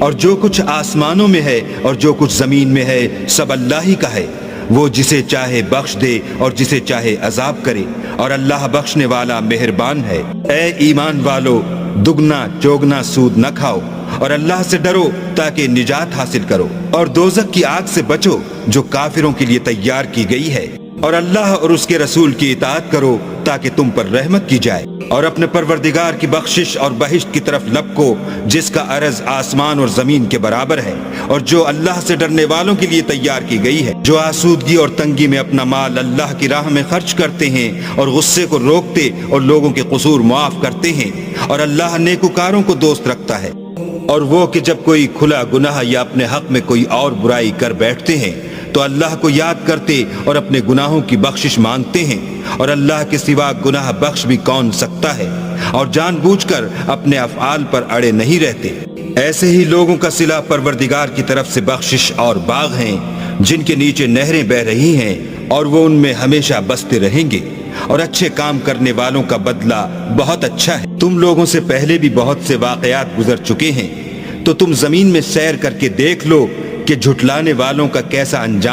اور جو کچھ آسمانوں میں ہے اور جو کچھ زمین میں ہے سب اللہ ہی کا ہے، وہ جسے چاہے بخش دے اور جسے چاہے عذاب کرے، اور اللہ بخشنے والا مہربان ہے۔ اے ایمان والو، دگنا چوگنا سود نہ کھاؤ اور اللہ سے ڈرو تاکہ نجات حاصل کرو، اور دوزخ کی آگ سے بچو جو کافروں کے لیے تیار کی گئی ہے، اور اللہ اور اس کے رسول کی اطاعت کرو تاکہ تم پر رحمت کی جائے، اور اپنے پروردگار کی بخشش اور بہشت کی طرف لپکو جس کا عرض آسمان اور زمین کے برابر ہے، اور جو اللہ سے ڈرنے والوں کے لیے تیار کی گئی ہے، جو آسودگی اور تنگی میں اپنا مال اللہ کی راہ میں خرچ کرتے ہیں اور غصے کو روکتے اور لوگوں کے قصور معاف کرتے ہیں، اور اللہ نیکوکاروں کو دوست رکھتا ہے۔ اور وہ کہ جب کوئی کھلا گناہ یا اپنے حق میں کوئی اور برائی کر بیٹھتے ہیں تو اللہ کو یاد کرتے اور اپنے گناہوں کی بخشش مانگتے ہیں، اور اللہ کے سوا گناہ بخش بھی کون سکتا ہے، اور جان بوجھ کر اپنے افعال پر اڑے نہیں رہتے۔ ایسے ہی لوگوں کا صلہ پروردگار کی طرف سے بخشش اور باغ ہیں جن کے نیچے نہریں بہ رہی ہیں، اور وہ ان میں ہمیشہ بستے رہیں گے، اور اچھے کام کرنے والوں کا بدلہ بہت اچھا ہے۔ تم لوگوں سے پہلے بھی بہت سے واقعات گزر چکے ہیں، تو تم زمین میں سیر کر کے دیکھ لو کہ جھٹلانے والوں کا کیسا انجام